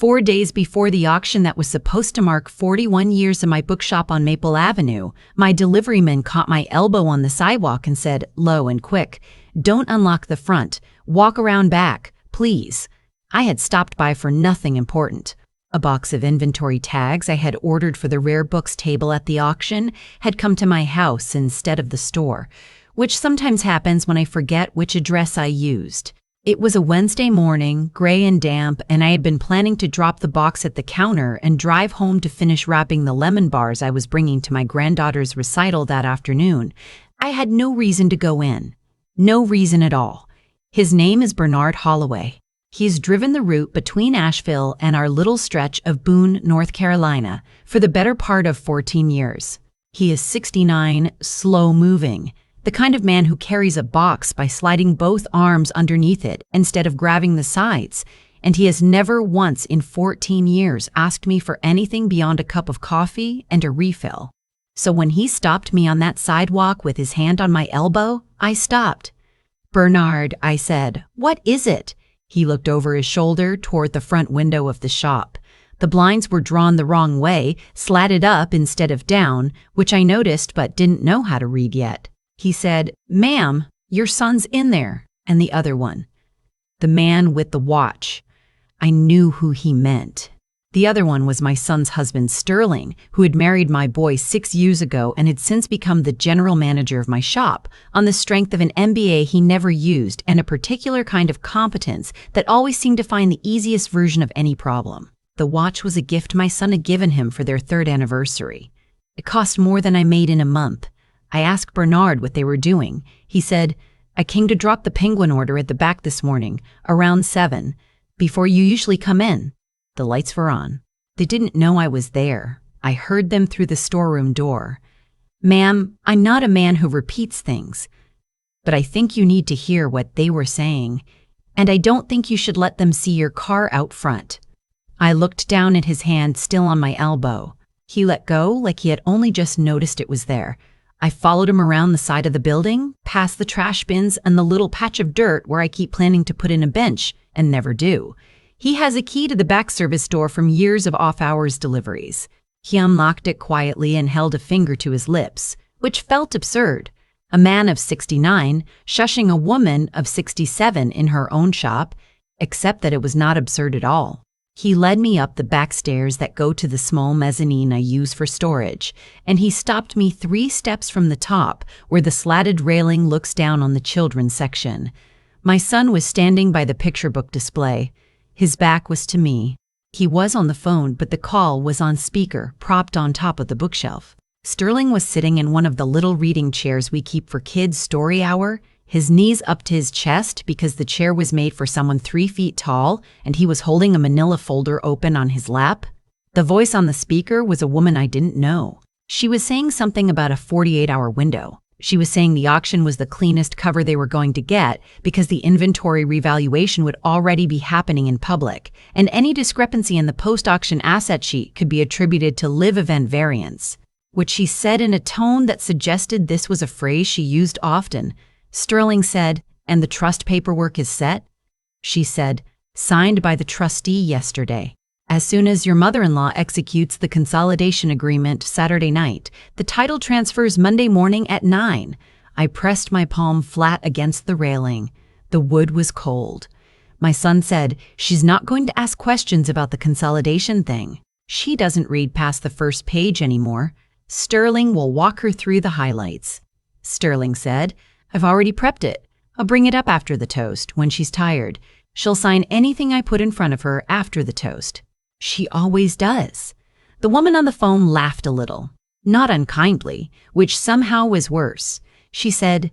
4 days before the auction that was supposed to mark 41 years of my bookshop on Maple Avenue, my deliveryman caught my elbow on the sidewalk and said, low and quick, "Don't unlock the front. Walk around back, please." I had stopped by for nothing important. A box of inventory tags I had ordered for the rare books table at the auction had come to my house instead of the store, which sometimes happens when I forget which address I used. It was a Wednesday morning, gray and damp, and I had been planning to drop the box at the counter and drive home to finish wrapping the lemon bars I was bringing to my granddaughter's recital that afternoon. I had no reason to go in. No reason at all. His name is Bernard Holloway. He's driven the route between Asheville and our little stretch of Boone, North Carolina, for the better part of 14 years. He is 69, slow-moving, the kind of man who carries a box by sliding both arms underneath it instead of grabbing the sides, and he has never once in 14 years asked me for anything beyond a cup of coffee and a refill. So when he stopped me on that sidewalk with his hand on my elbow, I stopped. "Bernard," I said, "what is it?" He looked over his shoulder toward the front window of the shop. The blinds were drawn the wrong way, slatted up instead of down, which I noticed but didn't know how to read yet. He said, "Ma'am, your son's in there," and the other one. The man with the watch. I knew who he meant. The other one was my son's husband, Sterling, who had married my boy 6 years ago and had since become the general manager of my shop, on the strength of an MBA he never used and a particular kind of competence that always seemed to find the easiest version of any problem. The watch was a gift my son had given him for their 3rd anniversary. It cost more than I made in a month. I asked Bernard what they were doing. He said, "I came to drop the penguin order at the back this morning, around 7, before you usually come in." The lights were on. They didn't know I was there. I heard them through the storeroom door. "Ma'am, I'm not a man who repeats things, but I think you need to hear what they were saying, and I don't think you should let them see your car out front." I looked down at his hand still on my elbow. He let go like he had only just noticed it was there. I followed him around the side of the building, past the trash bins and the little patch of dirt where I keep planning to put in a bench and never do. He has a key to the back service door from years of off-hours deliveries. He unlocked it quietly and held a finger to his lips, which felt absurd. A man of 69 shushing a woman of 67 in her own shop, except that it was not absurd at all. He led me up the back stairs that go to the small mezzanine I use for storage, and he stopped me 3 steps from the top, where the slatted railing looks down on the children's section. My son was standing by the picture book display. His back was to me. He was on the phone, but the call was on speaker, propped on top of the bookshelf. Sterling was sitting in one of the little reading chairs we keep for kids' story hour, his knees up to his chest because the chair was made for someone 3 feet tall, and he was holding a manila folder open on his lap. The voice on the speaker was a woman I didn't know. She was saying something about a 48-hour window. She was saying the auction was the cleanest cover they were going to get because the inventory revaluation would already be happening in public, and any discrepancy in the post-auction asset sheet could be attributed to live event variance, which she said in a tone that suggested this was a phrase she used often. Sterling said, "And the trust paperwork is set?" She said, "Signed by the trustee yesterday. As soon as your mother-in-law executes the consolidation agreement Saturday night, the title transfers Monday morning at 9. I pressed my palm flat against the railing. The wood was cold. My son said, "She's not going to ask questions about the consolidation thing. She doesn't read past the first page anymore. Sterling will walk her through the highlights." Sterling said, "I've already prepped it. I'll bring it up after the toast, when she's tired. She'll sign anything I put in front of her after the toast." She always does. The woman on the phone laughed a little, not unkindly, which somehow was worse. She said,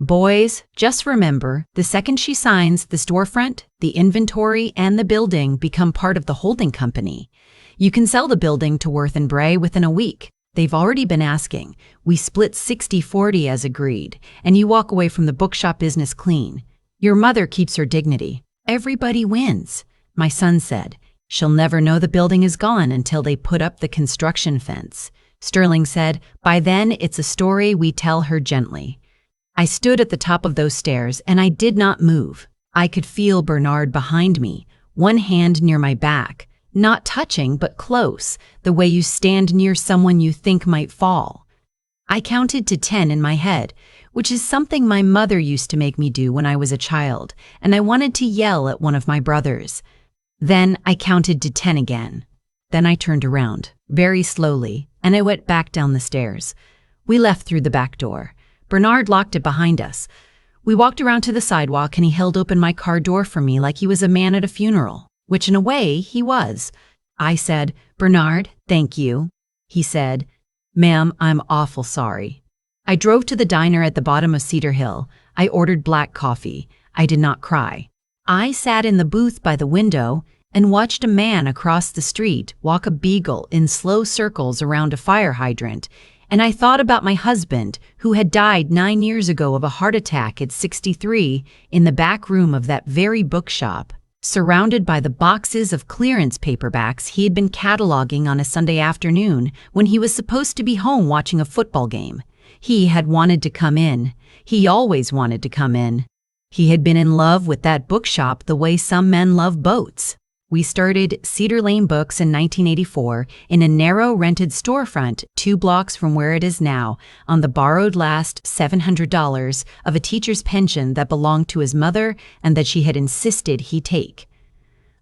"Boys, just remember, the second she signs, the storefront, the inventory, and the building become part of the holding company. You can sell the building to Worth and Bray within a week. They've already been asking. We split 60-40 as agreed, and you walk away from the bookshop business clean. Your mother keeps her dignity. Everybody wins." My son said, "She'll never know the building is gone until they put up the construction fence." Sterling said, "By then, it's a story we tell her gently." I stood at the top of those stairs, and I did not move. I could feel Bernard behind me, one hand near my back, Not touching, but close, the way you stand near someone you think might fall. I counted to 10 in my head, which is something my mother used to make me do when I was a child, and I wanted to yell at one of my brothers. Then I counted to 10 again. Then I turned around, very slowly, and I went back down the stairs. We left through the back door. Bernard locked it behind us. We walked around to the sidewalk and he held open my car door for me like he was a man at a funeral, which in a way he was. I said, "Bernard, thank you." He said, "Ma'am, I'm awful sorry." I drove to the diner at the bottom of Cedar Hill. I ordered black coffee. I did not cry. I sat in the booth by the window and watched a man across the street walk a beagle in slow circles around a fire hydrant, and I thought about my husband, who had died 9 years ago of a heart attack at 63 in the back room of that very bookshop, surrounded by the boxes of clearance paperbacks he had been cataloging on a Sunday afternoon when he was supposed to be home watching a football game. He had wanted to come in. He always wanted to come in. He had been in love with that bookshop the way some men love boats. We started Cedar Lane Books in 1984 in a narrow rented storefront 2 blocks from where it is now, on the borrowed last $700 of a teacher's pension that belonged to his mother and that she had insisted he take.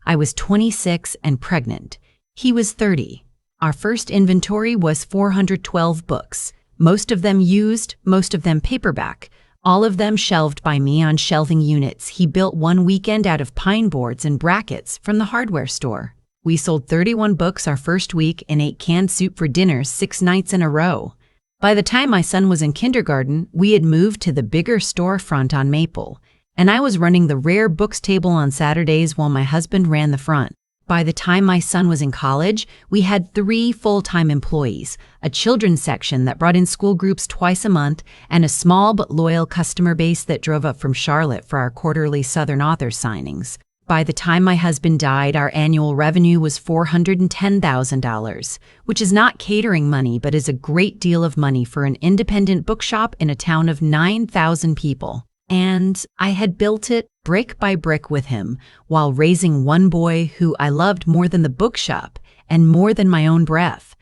I was 26 and pregnant. He was 30. Our first inventory was 412 books, most of them used, most of them paperback. All of them shelved by me on shelving units he built one weekend out of pine boards and brackets from the hardware store. We sold 31 books our first week and ate canned soup for dinner 6 nights in a row. By the time my son was in kindergarten, we had moved to the bigger storefront on Maple, and I was running the rare books table on Saturdays while my husband ran the front. By the time my son was in college, we had 3 full-time employees, a children's section that brought in school groups twice a month, and a small but loyal customer base that drove up from Charlotte for our quarterly Southern Authors signings. By the time my husband died, our annual revenue was $410,000, which is not catering money but is a great deal of money for an independent bookshop in a town of 9,000 people. And I had built it brick by brick with him while raising one boy who I loved more than the bookshop and more than my own breath.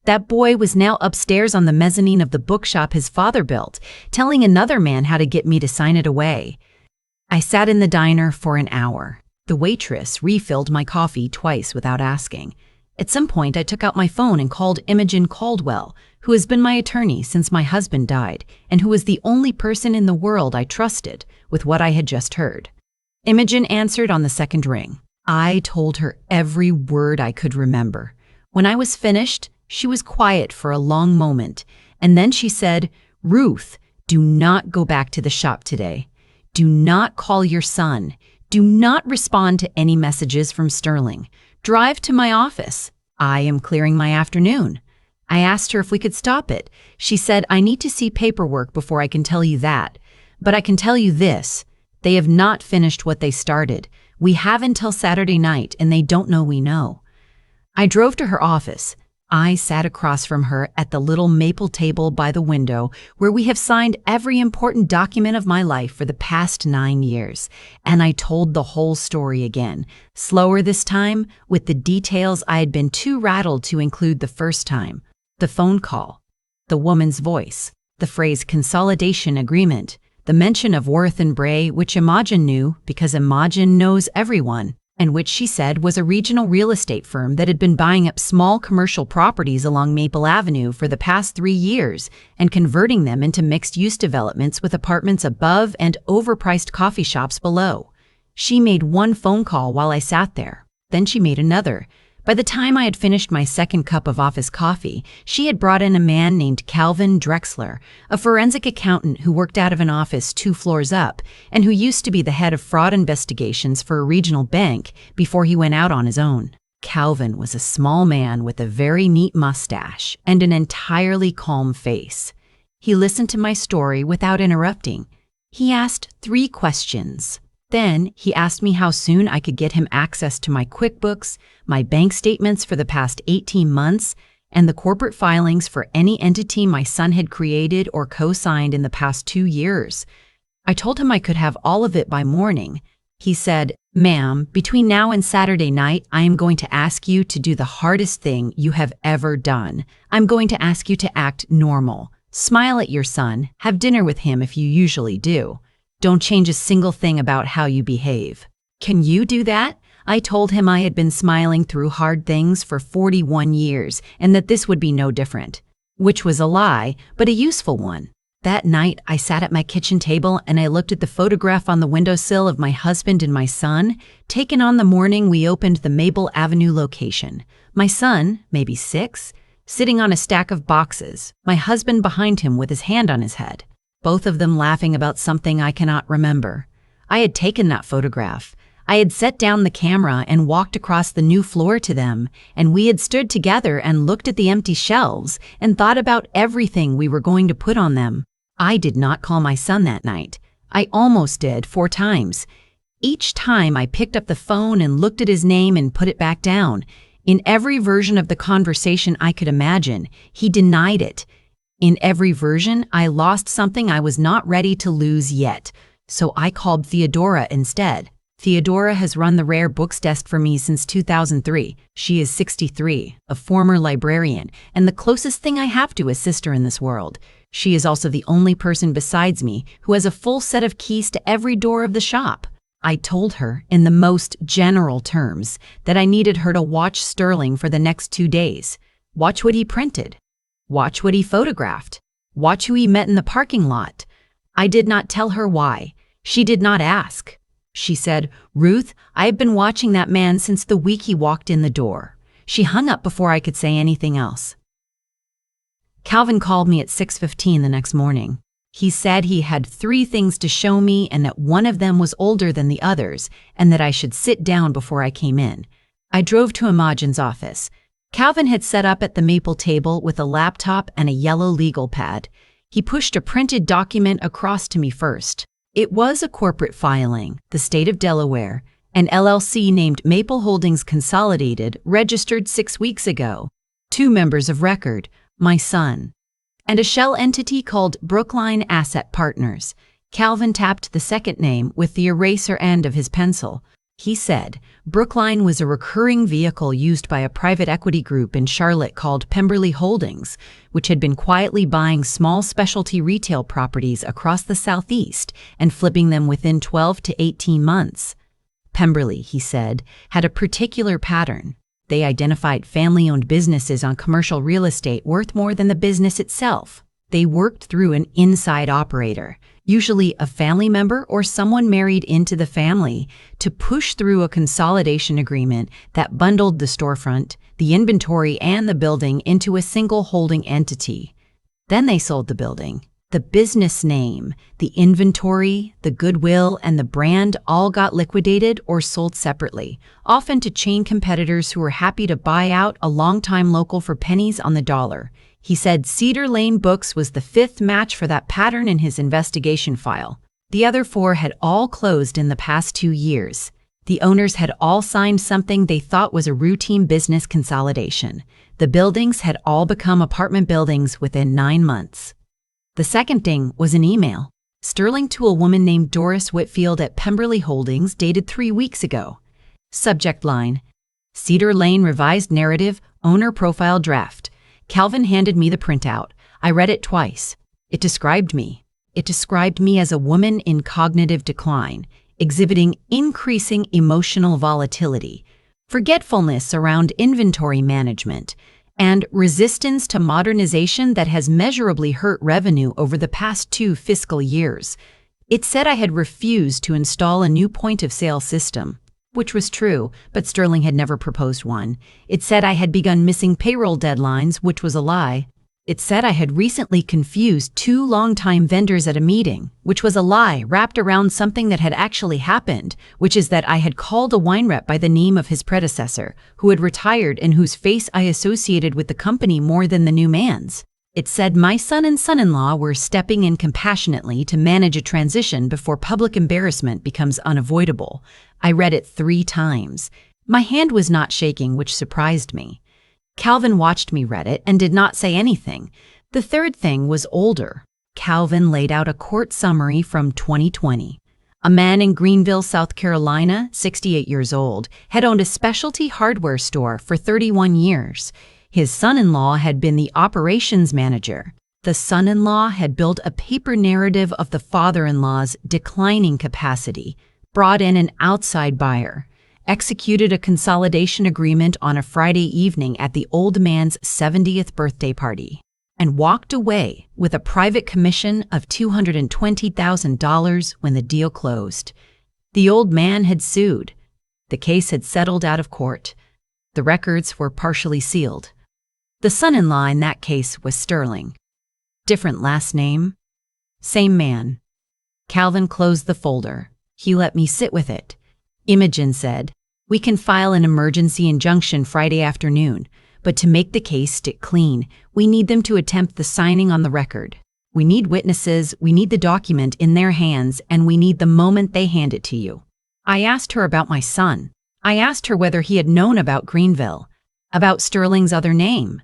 That boy was now upstairs on the mezzanine of the bookshop his father built, telling another man how to get me to sign it away. I sat in the diner for an hour. The waitress refilled my coffee twice without asking. At some point, I took out my phone and called Imogen Caldwell, who has been my attorney since my husband died, and who was the only person in the world I trusted with what I had just heard. Imogen answered on the second ring. I told her every word I could remember. When I was finished, she was quiet for a long moment, and then she said, "Ruth, do not go back to the shop today. Do not call your son. Do not respond to any messages from Sterling. Drive to my office. I am clearing my afternoon." I asked her if we could stop it. She said, "I need to see paperwork before I can tell you that. But I can tell you this. They have not finished what they started. We have until Saturday night, and they don't know we know." I drove to her office. I sat across from her at the little maple table by the window where we have signed every important document of my life for the past 9 years, and I told the whole story again, slower this time, with the details I had been too rattled to include the first time. The phone call, the woman's voice, the phrase consolidation agreement, the mention of Worth and Bray, which Imogen knew because Imogen knows everyone, and which she said was a regional real estate firm that had been buying up small commercial properties along Maple Avenue for the past 3 years and converting them into mixed-use developments with apartments above and overpriced coffee shops below. She made one phone call while I sat there. Then she made another. By the time I had finished my second cup of office coffee, she had brought in a man named Calvin Drexler, a forensic accountant who worked out of an office 2 floors up and who used to be the head of fraud investigations for a regional bank before he went out on his own. Calvin was a small man with a very neat mustache and an entirely calm face. He listened to my story without interrupting. He asked 3 questions. Then he asked me how soon I could get him access to my QuickBooks, my bank statements for the past 18 months, and the corporate filings for any entity my son had created or co-signed in the past 2 years. I told him I could have all of it by morning. He said, "Ma'am, between now and Saturday night, I am going to ask you to do the hardest thing you have ever done. I'm going to ask you to act normal. Smile at your son, have dinner with him if you usually do. Don't change a single thing about how you behave." "Can you do that?" I told him I had been smiling through hard things for 41 years and that this would be no different. Which was a lie, but a useful one. That night, I sat at my kitchen table and I looked at the photograph on the windowsill of my husband and my son, taken on the morning we opened the Maple Avenue location. My son, maybe 6, sitting on a stack of boxes, my husband behind him with his hand on his head, both of them laughing about something I cannot remember. I had taken that photograph. I had set down the camera and walked across the new floor to them, and we had stood together and looked at the empty shelves and thought about everything we were going to put on them. I did not call my son that night. I almost did 4 times. Each time I picked up the phone and looked at his name and put it back down. In every version of the conversation I could imagine, he denied it. In every version, I lost something I was not ready to lose yet, so I called Theodora instead. Theodora has run the rare books desk for me since 2003. She is 63, a former librarian, and the closest thing I have to a sister in this world. She is also the only person besides me who has a full set of keys to every door of the shop. I told her, in the most general terms, that I needed her to watch Sterling for the next 2 days. Watch what he printed. Watch what he photographed. Watch who he met in the parking lot. I did not tell her why. She did not ask. She said, "Ruth, I have been watching that man since the week he walked in the door." She hung up before I could say anything else. Calvin called me at 6:15 the next morning. He said he had 3 things to show me and that one of them was older than the others and that I should sit down before I came in. I drove to Imogen's office. Calvin had set up at the maple table with a laptop and a yellow legal pad. He pushed a printed document across to me first. It was a corporate filing, the state of Delaware, an LLC named Maple Holdings Consolidated, registered 6 weeks ago, 2 members of record, my son, and a shell entity called Brookline Asset Partners. Calvin tapped the second name with the eraser end of his pencil. He said Brookline was a recurring vehicle used by a private equity group in Charlotte called Pemberley Holdings, which had been quietly buying small specialty retail properties across the Southeast and flipping them within 12 to 18 months. Pemberley, he said, had a particular pattern. They identified family-owned businesses on commercial real estate worth more than the business itself. They worked through an inside operator, usually a family member or someone married into the family, to push through a consolidation agreement that bundled the storefront, the inventory, and the building into a single holding entity. Then they sold the building. The business name, the inventory, the goodwill, and the brand all got liquidated or sold separately, often to chain competitors who were happy to buy out a longtime local for pennies on the dollar. He said Cedar Lane Books was the 5th match for that pattern in his investigation file. The other 4 had all closed in the past 2 years. The owners had all signed something they thought was a routine business consolidation. The buildings had all become apartment buildings within 9 months. The second thing was an email. Sterling to a woman named Doris Whitfield at Pemberley Holdings, dated 3 weeks ago. Subject line: Cedar Lane Revised Narrative, Owner Profile Draft. Calvin handed me the printout. I read it twice. It described me. It described me as a woman in cognitive decline, exhibiting increasing emotional volatility, forgetfulness around inventory management, and resistance to modernization that has measurably hurt revenue over the past 2 fiscal years. It said I had refused to install a new point-of-sale system, which was true, but Sterling had never proposed one. It said I had begun missing payroll deadlines, which was a lie. It said I had recently confused 2 longtime vendors at a meeting, which was a lie wrapped around something that had actually happened, which is that I had called a wine rep by the name of his predecessor, who had retired and whose face I associated with the company more than the new man's. It said my son and son-in-law were stepping in compassionately to manage a transition before public embarrassment becomes unavoidable. I read it 3 times. My hand was not shaking, which surprised me. Calvin watched me read it and did not say anything. The third thing was older. Calvin laid out a court summary from 2020. A man in Greenville, South Carolina, 68 years old, had owned a specialty hardware store for 31 years. His son-in-law had been the operations manager. The son-in-law had built a paper narrative of the father-in-law's declining capacity, brought in an outside buyer, executed a consolidation agreement on a Friday evening at the old man's 70th birthday party, and walked away with a private commission of $220,000 when the deal closed. The old man had sued. The case had settled out of court. The records were partially sealed. The son-in-law in that case was Sterling. Different last name, same man. Calvin closed the folder. He let me sit with it. Imogen said, "We can file an emergency injunction Friday afternoon, but to make the case stick clean, we need them to attempt the signing on the record. We need witnesses, we need the document in their hands, and we need the moment they hand it to you." I asked her about my son. I asked her whether he had known about Greenville, about Sterling's other name.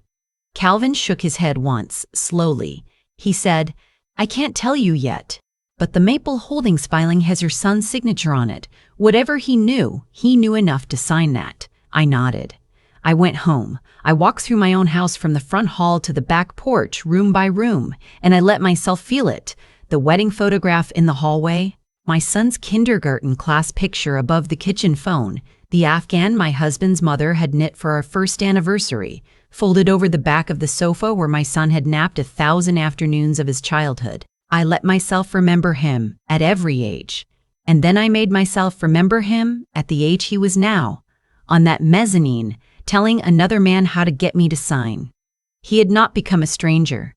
Calvin shook his head once, slowly. He said, "I can't tell you yet, but the Maple Holdings filing has your son's signature on it. Whatever he knew enough to sign that." I nodded. I went home. I walked through my own house from the front hall to the back porch, room by room, and I let myself feel it. The wedding photograph in the hallway, my son's kindergarten class picture above the kitchen phone, the Afghan my husband's mother had knit for our first anniversary, folded over the back of the sofa where my son had napped 1,000 afternoons of his childhood. I let myself remember him at every age, and then I made myself remember him at the age he was now, on that mezzanine, telling another man how to get me to sign. He had not become a stranger.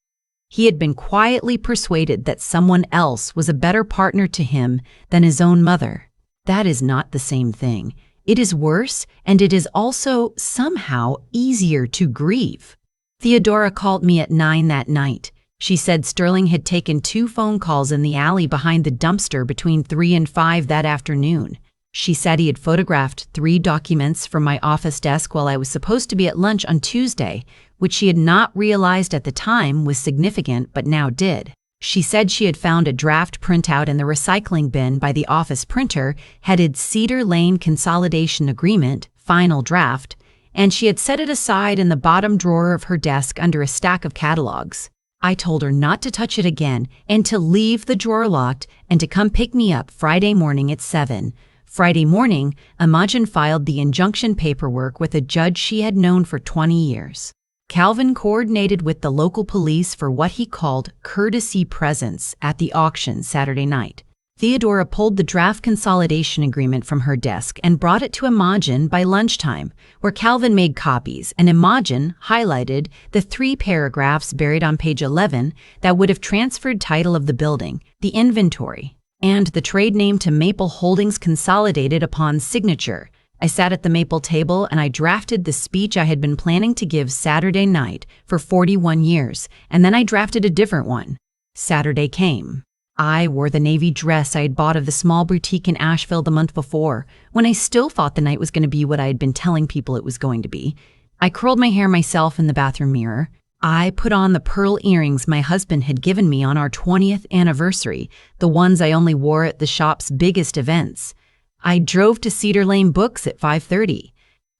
He had been quietly persuaded that someone else was a better partner to him than his own mother. That is not the same thing. It is worse, and it is also somehow easier to grieve. Theodora called me at 9 that night. She said Sterling had taken 2 phone calls in the alley behind the dumpster between 3 and 5 that afternoon. She said he had photographed 3 documents from my office desk while I was supposed to be at lunch on Tuesday, which she had not realized at the time was significant but now did. She said she had found a draft printout in the recycling bin by the office printer, headed Cedar Lane Consolidation Agreement, Final Draft, and she had set it aside in the bottom drawer of her desk under a stack of catalogs. I told her not to touch it again and to leave the drawer locked and to come pick me up Friday morning at 7. Friday morning, Imogen filed the injunction paperwork with a judge she had known for 20 years. Calvin coordinated with the local police for what he called courtesy presence at the auction Saturday night. Theodora pulled the draft consolidation agreement from her desk and brought it to Imogen by lunchtime, where Calvin made copies, and Imogen highlighted the 3 paragraphs buried on page 11 that would have transferred title of the building, the inventory, and the trade name to Maple Holdings Consolidated upon signature. I sat at the Maple table and I drafted the speech I had been planning to give Saturday night for 41 years, and then I drafted a different one. Saturday came. I wore the navy dress I had bought of the small boutique in Asheville the month before, when I still thought the night was going to be what I had been telling people it was going to be. I curled my hair myself in the bathroom mirror. I put on the pearl earrings my husband had given me on our 20th anniversary, the ones I only wore at the shop's biggest events. I drove to Cedar Lane Books at 5:30.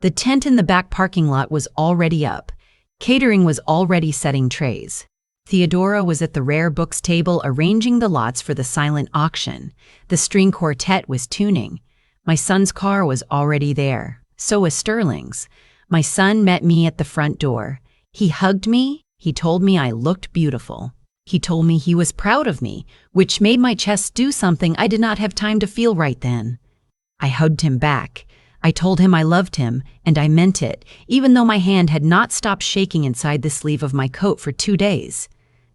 The tent in the back parking lot was already up. Catering was already setting trays. Theodora was at the rare books table arranging the lots for the silent auction. The string quartet was tuning. My son's car was already there. So was Sterling's. My son met me at the front door. He hugged me. He told me I looked beautiful. He told me he was proud of me, which made my chest do something I did not have time to feel right then. I hugged him back. I told him I loved him, and I meant it, even though my hand had not stopped shaking inside the sleeve of my coat for 2 days.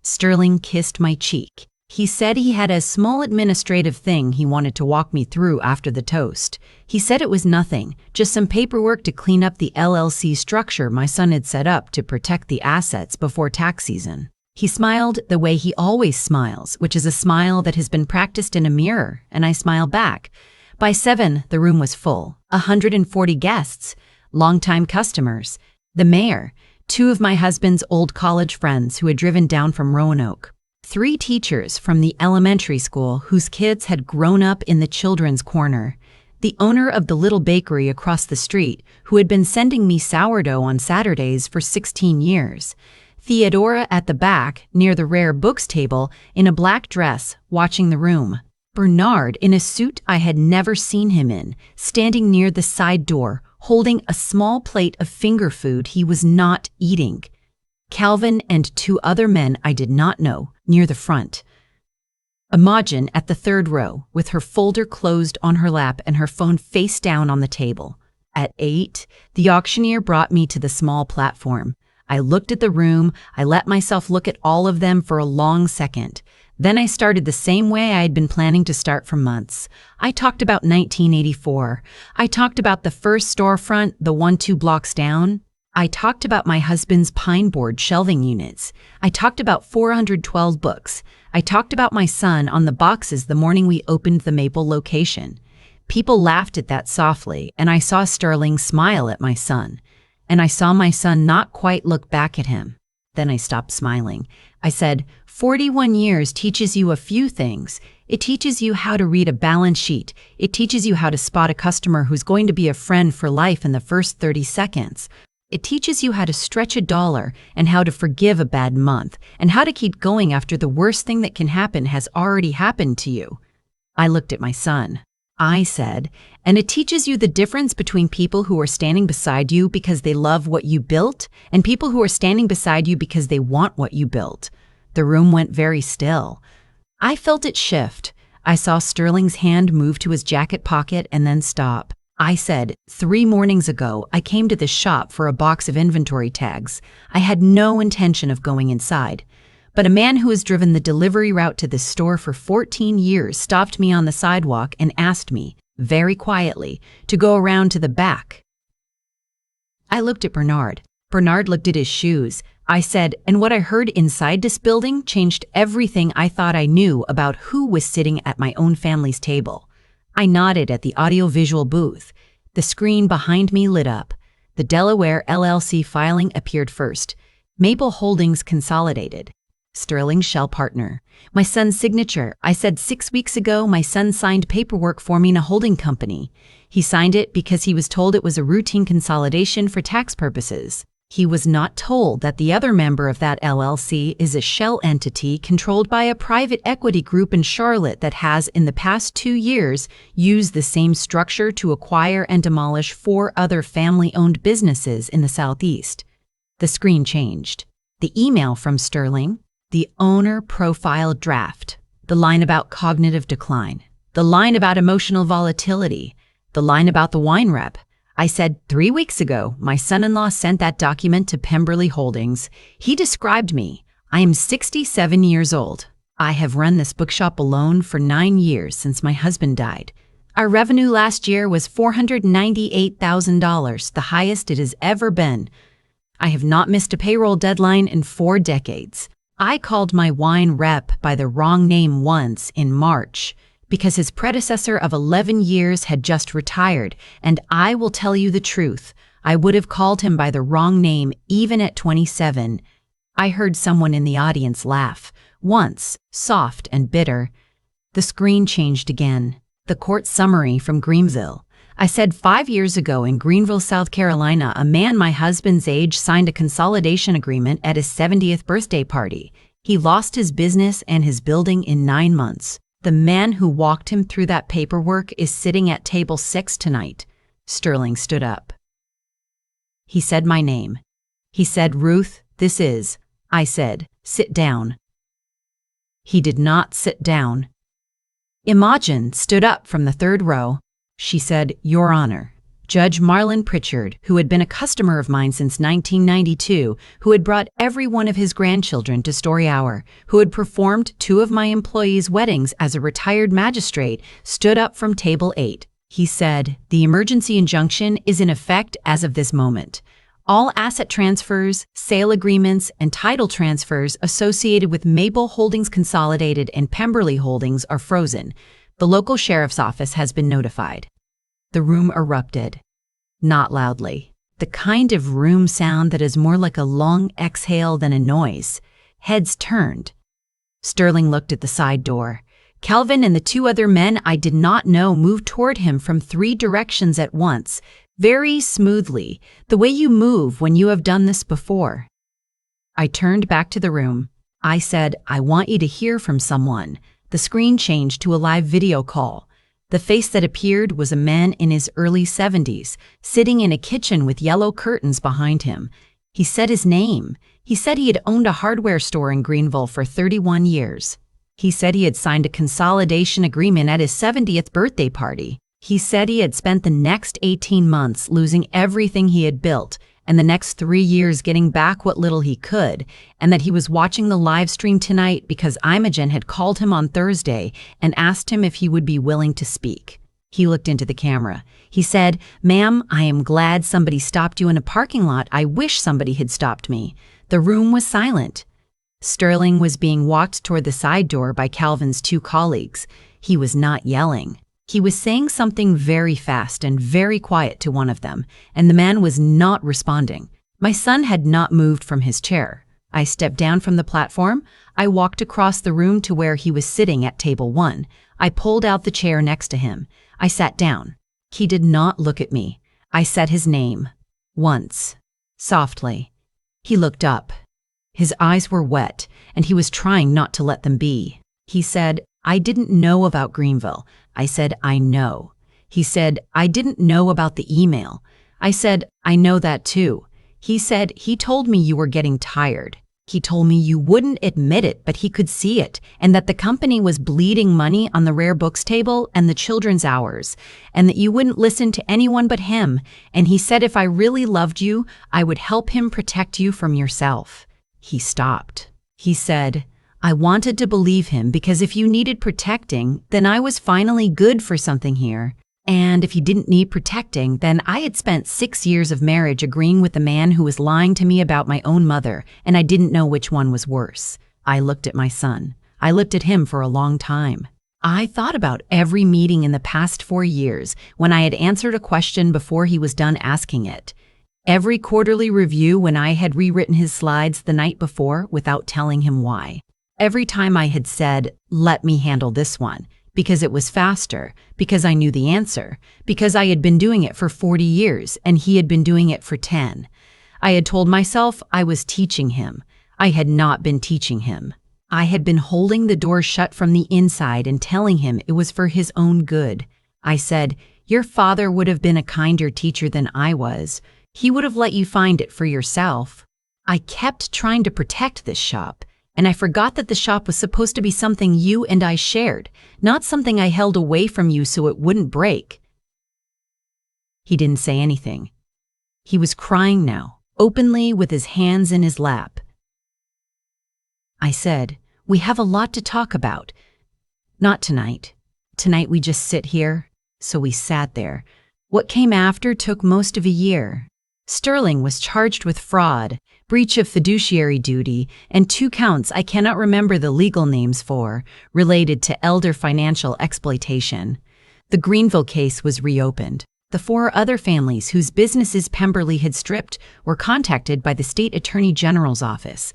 Sterling kissed my cheek. He said he had a small administrative thing he wanted to walk me through after the toast. He said it was nothing, just some paperwork to clean up the LLC structure my son had set up to protect the assets before tax season. He smiled the way he always smiles, which is a smile that has been practiced in a mirror, and I smiled back. By 7, the room was full, 140 guests, longtime customers, the mayor, 2 of my husband's old college friends who had driven down from Roanoke. 3 teachers from the elementary school whose kids had grown up in the children's corner. The owner of the little bakery across the street, who had been sending me sourdough on Saturdays for 16 years. Theodora at the back, near the rare books table, in a black dress, watching the room. Bernard, in a suit I had never seen him in, standing near the side door, holding a small plate of finger food he was not eating. Calvin and 2 other men I did not know, near the front. Imogen at the 3rd row, with her folder closed on her lap and her phone face down on the table. At 8, the auctioneer brought me to the small platform. I looked at the room. I let myself look at all of them for a long second. Then I started the same way I had been planning to start for months. I talked about 1984. I talked about the first storefront, the one 2 blocks down. I talked about my husband's pine board shelving units. I talked about 412 books. I talked about my son on the boxes the morning we opened the Maple location. People laughed at that softly, and I saw Sterling smile at my son. And I saw my son not quite look back at him. Then I stopped smiling. I said, 41 years teaches you a few things. It teaches you how to read a balance sheet. It teaches you how to spot a customer who's going to be a friend for life in the first 30 seconds. It teaches you how to stretch a dollar and how to forgive a bad month and how to keep going after the worst thing that can happen has already happened to you. I looked at my son. I said, and it teaches you the difference between people who are standing beside you because they love what you built and people who are standing beside you because they want what you built. The room went very still. I felt it shift. I saw Sterling's hand move to his jacket pocket and then stop. I said, 3 mornings ago, I came to this shop for a box of inventory tags. I had no intention of going inside. But a man who has driven the delivery route to this store for 14 years stopped me on the sidewalk and asked me, very quietly, to go around to the back. I looked at Bernard. Bernard looked at his shoes. I said, and what I heard inside this building changed everything I thought I knew about who was sitting at my own family's table. I nodded at the audiovisual booth. The screen behind me lit up. The Delaware LLC filing appeared first. Maple Holdings Consolidated. Sterling Shell Partner. My son's signature. I said 6 weeks ago my son signed paperwork for me in a holding company. He signed it because he was told it was a routine consolidation for tax purposes. He was not told that the other member of that LLC is a shell entity controlled by a private equity group in Charlotte that has, in the past 2 years, used the same structure to acquire and demolish 4 other family-owned businesses in the Southeast. The screen changed. The email from Sterling, the owner profile draft, the line about cognitive decline, the line about emotional volatility, the line about the wine rep. I said, 3 weeks ago, my son-in-law sent that document to Pemberley Holdings. He described me. I am 67 years old. I have run this bookshop alone for 9 years since my husband died. Our revenue last year was $498,000, the highest it has ever been. I have not missed a payroll deadline in 4 decades. I called my wine rep by the wrong name once in March, because his predecessor of 11 years had just retired, and I will tell you the truth, I would have called him by the wrong name even at 27. I heard someone in the audience laugh, once, soft and bitter. The screen changed again. The court summary from Greenville. I said 5 years ago in Greenville, South Carolina, a man my husband's age signed a consolidation agreement at his 70th birthday party. He lost his business and his building in 9 months. The man who walked him through that paperwork is sitting at table 6 tonight. Sterling stood up. He said my name. He said, Ruth, this is. I said, sit down. He did not sit down. Imogen stood up from the 3rd row. She said, Your Honor, Judge Marlon Pritchard, who had been a customer of mine since 1992, who had brought every one of his grandchildren to Story Hour, who had performed 2 of my employees' weddings as a retired magistrate, stood up from table 8. He said, The emergency injunction is in effect as of this moment. All asset transfers, sale agreements, and title transfers associated with Maple Holdings Consolidated and Pemberley Holdings are frozen. The local sheriff's office has been notified. The room erupted. Not loudly. The kind of room sound that is more like a long exhale than a noise. Heads turned. Sterling looked at the side door. Calvin and the two other men I did not know moved toward him from 3 directions at once, very smoothly, the way you move when you have done this before. I turned back to the room. I said, "I want you to hear from someone." The screen changed to a live video call. The face that appeared was a man in his early 70s, sitting in a kitchen with yellow curtains behind him. He said his name. He said he had owned a hardware store in Greenville for 31 years. He said he had signed a consolidation agreement at his 70th birthday party. He said he had spent the next 18 months losing everything he had built and the next 3 years getting back what little he could, and that he was watching the live stream tonight because Imogen had called him on Thursday and asked him if he would be willing to speak. He looked into the camera. He said, "Ma'am, I am glad somebody stopped you in a parking lot. I wish somebody had stopped me." The room was silent. Sterling was being walked toward the side door by Calvin's 2 colleagues. He was not yelling. He was saying something very fast and very quiet to one of them, and the man was not responding. My son had not moved from his chair. I stepped down from the platform. I walked across the room to where he was sitting at table 1. I pulled out the chair next to him. I sat down. He did not look at me. I said his name. Once. Softly. He looked up. His eyes were wet, and he was trying not to let them be. He said, "I didn't know about Greenville." I said, "I know." He said, "I didn't know about the email." I said, "I know that too." He said, "He told me you were getting tired. He told me you wouldn't admit it, but he could see it, and that the company was bleeding money on the rare books table and the children's hours, and that you wouldn't listen to anyone but him. And he said if I really loved you, I would help him protect you from yourself." He stopped. He said, "I wanted to believe him because if you needed protecting, then I was finally good for something here. And if you didn't need protecting, then I had spent 6 years of marriage agreeing with a man who was lying to me about my own mother, and I didn't know which one was worse." I looked at my son. I looked at him for a long time. I thought about every meeting in the past 4 years when I had answered a question before he was done asking it. Every quarterly review when I had rewritten his slides the night before without telling him why. Every time I had said, "Let me handle this one," because it was faster, because I knew the answer, because I had been doing it for 40 years and he had been doing it for 10. I had told myself I was teaching him. I had not been teaching him. I had been holding the door shut from the inside and telling him it was for his own good. I said, "Your father would have been a kinder teacher than I was. He would have let you find it for yourself." I kept trying to protect this shop, and I forgot that the shop was supposed to be something you and I shared, not something I held away from you so it wouldn't break. He didn't say anything. He was crying now, openly with his hands in his lap. I said, "We have a lot to talk about." "Not tonight. Tonight we just sit here." So we sat there. What came after took most of a year. Sterling was charged with fraud, breach of fiduciary duty, and 2 counts I cannot remember the legal names for, related to elder financial exploitation. The Greenville case was reopened. The 4 other families whose businesses Pemberley had stripped were contacted by the state attorney general's office.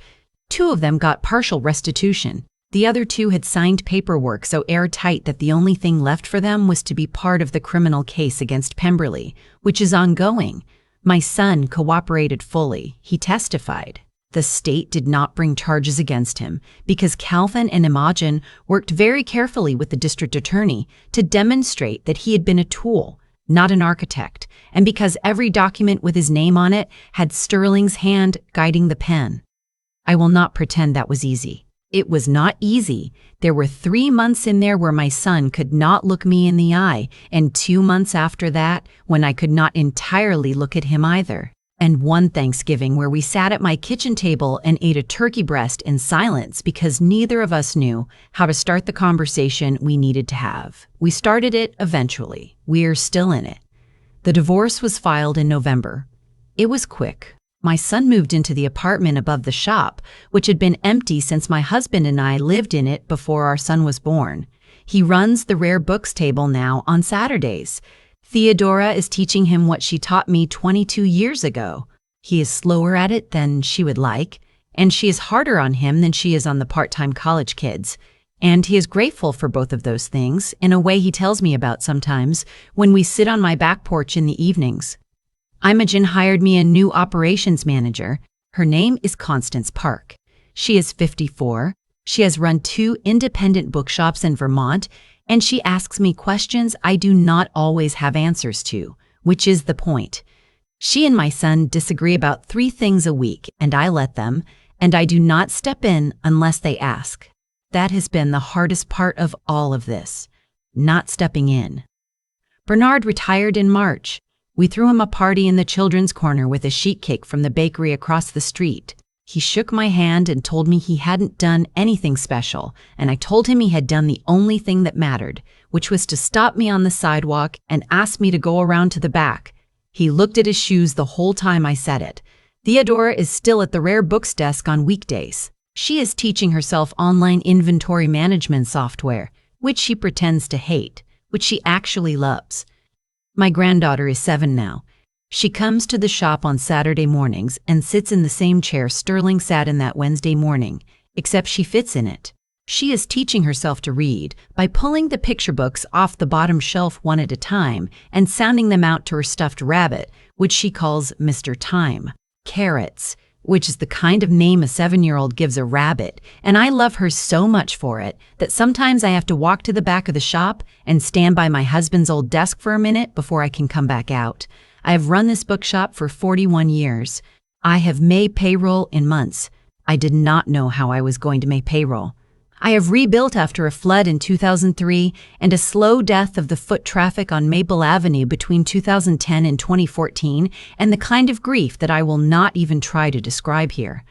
2 of them got partial restitution. The other 2 had signed paperwork so airtight that the only thing left for them was to be part of the criminal case against Pemberley, which is ongoing. My son cooperated fully. He testified. The state did not bring charges against him because Calvin and Imogen worked very carefully with the district attorney to demonstrate that he had been a tool, not an architect, and because every document with his name on it had Sterling's hand guiding the pen. I will not pretend that was easy. It was not easy. There were 3 months in there where my son could not look me in the eye, and 2 months after that when I could not entirely look at him either. And one Thanksgiving where we sat at my kitchen table and ate a turkey breast in silence because neither of us knew how to start the conversation we needed to have. We started it eventually. We're still in it. The divorce was filed in November. It was quick. My son moved into the apartment above the shop, which had been empty since my husband and I lived in it before our son was born. He runs the rare books table now on Saturdays. Theodora is teaching him what she taught me 22 years ago. He is slower at it than she would like, and she is harder on him than she is on the part-time college kids. And he is grateful for both of those things in a way he tells me about sometimes when we sit on my back porch in the evenings. Imogen hired me a new operations manager. Her name is Constance Park. She is 54. She has run 2 independent bookshops in Vermont, and she asks me questions I do not always have answers to, which is the point. She and my son disagree about 3 things a week, and I let them, and I do not step in unless they ask. That has been the hardest part of all of this, not stepping in. Bernard retired in March. We threw him a party in the children's corner with a sheet cake from the bakery across the street. He shook my hand and told me he hadn't done anything special, and I told him he had done the only thing that mattered, which was to stop me on the sidewalk and ask me to go around to the back. He looked at his shoes the whole time I said it. Theodora is still at the Rare Books desk on weekdays. She is teaching herself online inventory management software, which she pretends to hate, which she actually loves. My granddaughter is 7 now. She comes to the shop on Saturday mornings and sits in the same chair Sterling sat in that Wednesday morning, except she fits in it. She is teaching herself to read by pulling the picture books off the bottom shelf one at a time and sounding them out to her stuffed rabbit, which she calls Mr. Time. Carrots, which is the kind of name a 7-year-old gives a rabbit, and I love her so much for it that sometimes I have to walk to the back of the shop and stand by my husband's old desk for a minute before I can come back out. I have run this bookshop for 41 years. I have made payroll in months. I did not know how I was going to make payroll. I have rebuilt after a flood in 2003 and a slow death of the foot traffic on Maple Avenue between 2010 and 2014, and the kind of grief that I will not even try to describe here.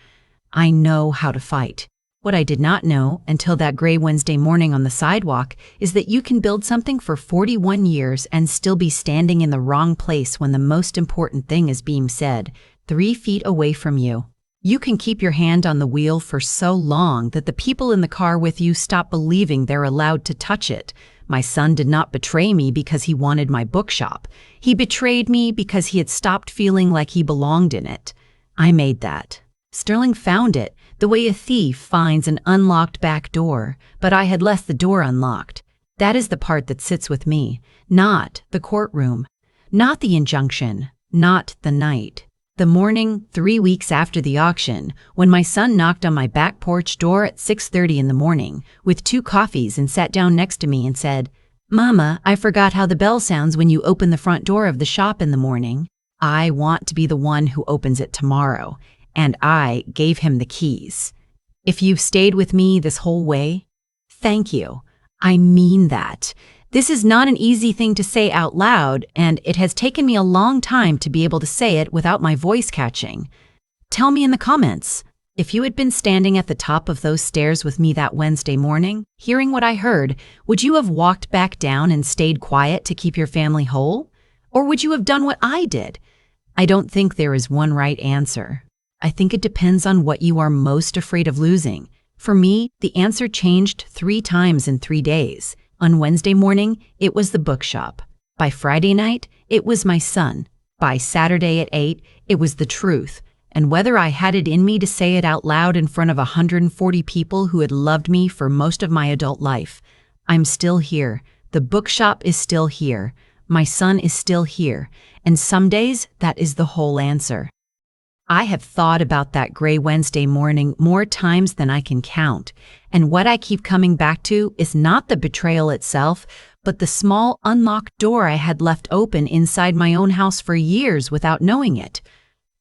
I know how to fight. What I did not know until that gray Wednesday morning on the sidewalk is that you can build something for 41 years and still be standing in the wrong place when the most important thing is being said, 3 feet away from you. You can keep your hand on the wheel for so long that the people in the car with you stop believing they're allowed to touch it. My son did not betray me because he wanted my bookshop. He betrayed me because he had stopped feeling like he belonged in it. I made that. Sterling found it, the way a thief finds an unlocked back door, but I had left the door unlocked. That is the part that sits with me, not the courtroom, not the injunction, not the night. The morning, 3 weeks after the auction, when my son knocked on my back porch door at 6:30 in the morning with 2 coffees and sat down next to me and said, "Mama, I forgot how the bell sounds when you open the front door of the shop in the morning. I want to be the one who opens it tomorrow." And I gave him the keys. If you've stayed with me this whole way, thank you. I mean that. This is not an easy thing to say out loud, and it has taken me a long time to be able to say it without my voice catching. Tell me in the comments, if you had been standing at the top of those stairs with me that Wednesday morning, hearing what I heard, would you have walked back down and stayed quiet to keep your family whole? Or would you have done what I did? I don't think there is one right answer. I think it depends on what you are most afraid of losing. For me, the answer changed 3 times in 3 days. On Wednesday morning, it was the bookshop. By Friday night, it was my son. By Saturday at 8, it was the truth. And whether I had it in me to say it out loud in front of 140 people who had loved me for most of my adult life, I'm still here. The bookshop is still here. My son is still here. And some days, that is the whole answer. I have thought about that gray Wednesday morning more times than I can count, and what I keep coming back to is not the betrayal itself, but the small unlocked door I had left open inside my own house for years without knowing it.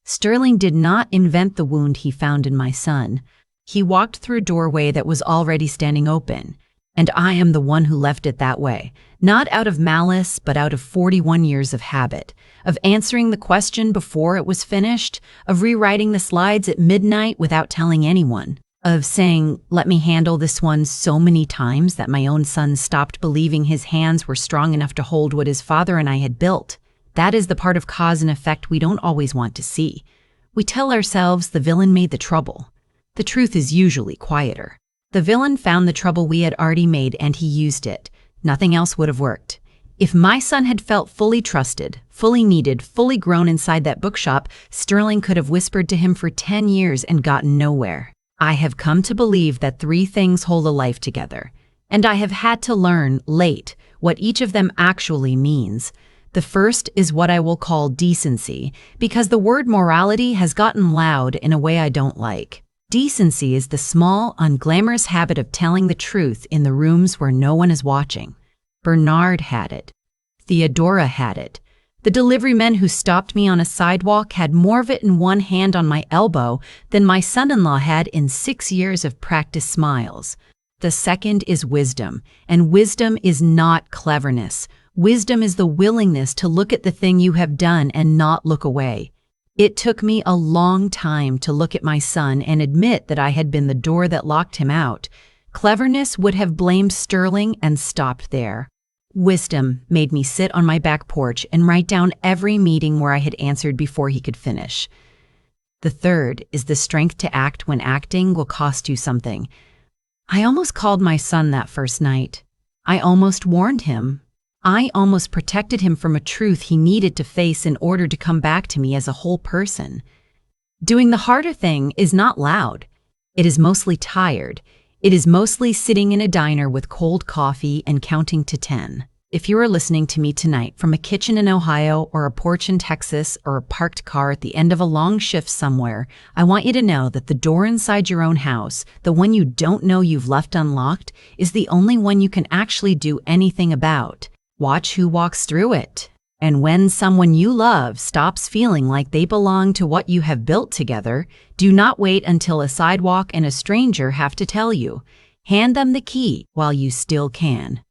Sterling did not invent the wound he found in my son. He walked through a doorway that was already standing open, and I am the one who left it that way, not out of malice, but out of 41 years of habit, of answering the question before it was finished, of rewriting the slides at midnight without telling anyone, of saying, "Let me handle this one" so many times that my own son stopped believing his hands were strong enough to hold what his father and I had built. That is the part of cause and effect we don't always want to see. We tell ourselves the villain made the trouble. The truth is usually quieter. The villain found the trouble we had already made and he used it. Nothing else would have worked. If my son had felt fully trusted, fully needed, fully grown inside that bookshop, Sterling could have whispered to him for 10 years and gotten nowhere. I have come to believe that 3 things hold a life together, and I have had to learn, late, what each of them actually means. The first is what I will call decency, because the word morality has gotten loud in a way I don't like. Decency is the small, unglamorous habit of telling the truth in the rooms where no one is watching. Bernard had it. Theodora had it. The deliveryman who stopped me on a sidewalk had more of it in one hand on my elbow than my son-in-law had in 6 years of practice smiles. The second is wisdom, and wisdom is not cleverness. Wisdom is the willingness to look at the thing you have done and not look away. It took me a long time to look at my son and admit that I had been the door that locked him out. Cleverness would have blamed Sterling and stopped there. Wisdom made me sit on my back porch and write down every meeting where I had answered before he could finish. The third is the strength to act when acting will cost you something. I almost called my son that first night. I almost warned him. I almost protected him from a truth he needed to face in order to come back to me as a whole person. Doing the harder thing is not loud. It is mostly tired. It is mostly sitting in a diner with cold coffee and counting to 10. If you are listening to me tonight from a kitchen in Ohio or a porch in Texas or a parked car at the end of a long shift somewhere, I want you to know that the door inside your own house, the one you don't know you've left unlocked, is the only one you can actually do anything about. Watch who walks through it. And when someone you love stops feeling like they belong to what you have built together, do not wait until a sidewalk and a stranger have to tell you. Hand them the key while you still can.